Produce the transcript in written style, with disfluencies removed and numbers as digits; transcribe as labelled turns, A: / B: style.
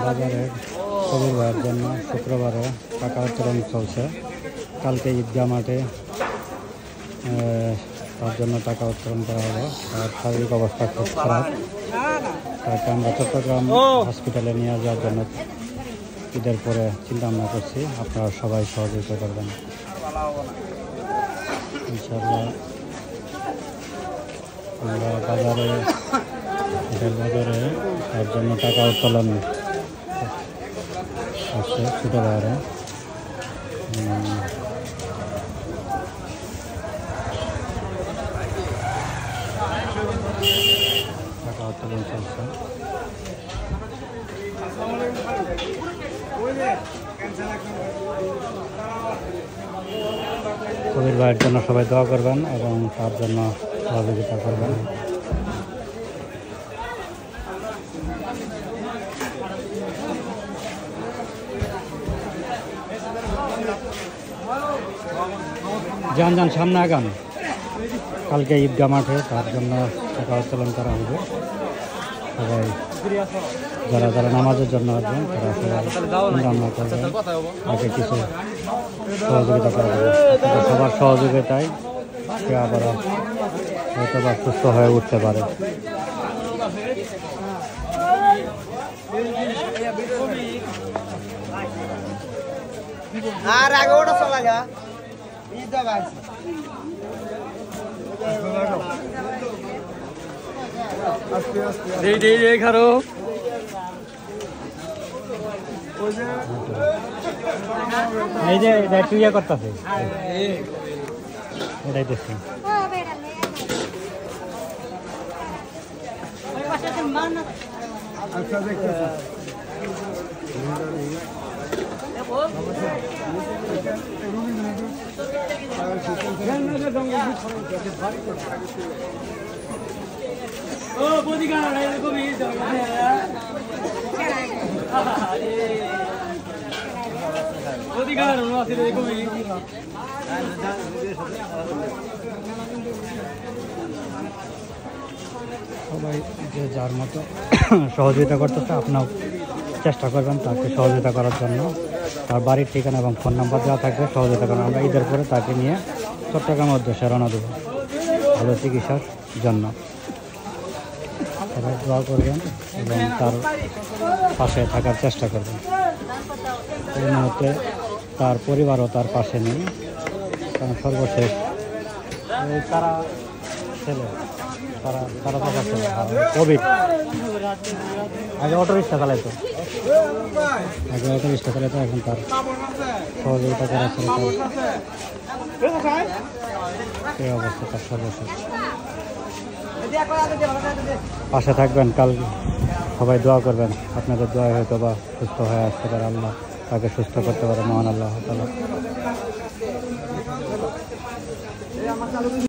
A: বাজারের কবির ভাইয়ের জন্য শুক্রবারে টাকা উত্তোলন চলছে। কালকে ঈদগাহ মাঠে তার জন্য টাকা উত্তোলন করা হবে। তার শারীরিক অবস্থা খুব খারাপ, তাকে আমরা চট্টগ্রাম হসপিটালে নিয়ে যাওয়ার জন্য ঈদের পরে চিন্তা ভাবনা করছি। আপনারা সবাই সহযোগিতা করবেন ইনশাআল্লাহ। আমরা বাজারে তার জন্য টাকা উত্তোলন আসছে ছোটো ভাইয়েরা। টাকা উত্তোলন চলছে। কবির ভাইয়ের জন্য সবাই দোয়া করবেন এবং তার জন্য সহযোগিতা করবেন। যান যান সামনে আগান। কালকে ঈদগাহ মাঠে তার জন্য টাকা উত্তোলন করা হবে। সবাই যারা যারা নামাজের জন্য আসবেন তারা সবাই চিন্তা করবেন, তাকে কিছু সহযোগিতা করা হবে। সবার সহযোগিতায় সে আবার হয়তো বা সুস্থ হয়ে উঠতে পারে।
B: আর আগে ওটা চলা যা
A: খারো এই যে একটু ইয়ে করতেছে, এটাই দেখছি। সবাই যে যার মতো সহযোগিতা করতেছে, আপনাও চেষ্টা করবেন তাকে সহযোগিতা করার জন্য। তার বাড়ির ঠিকানা এবং ফোন নাম্বার দেওয়া থাকবে, সহযোগিতা করেন। আমরা ঈদের পরে তাকে নিয়ে চট্টগ্রামের উদ্দেশ্যে রওনা দেবো ভালো চিকিৎসার জন্য। সবাই দোয়া করবেন এবং তার পাশে থাকার চেষ্টা করবেন। এই মুহূর্তে তার পরিবারও তার পাশে নেই, কারণ সর্বশেষ তারা ছেলে তারা কোভিড আগে অটো রিক্সা চালাইতো, এখন তার সহযোগিতা করা ছিল। এই অবস্থা তার সর্বশেষ। পাশে থাকবেন, কাল সবাই দোয়া করবেন। আপনাদের দোয়া হয়তো বা সুস্থ হয়ে আসতে পারে, আল্লাহ তাকে সুস্থ করতে পারে, মহান আল্লাহ তাআলা।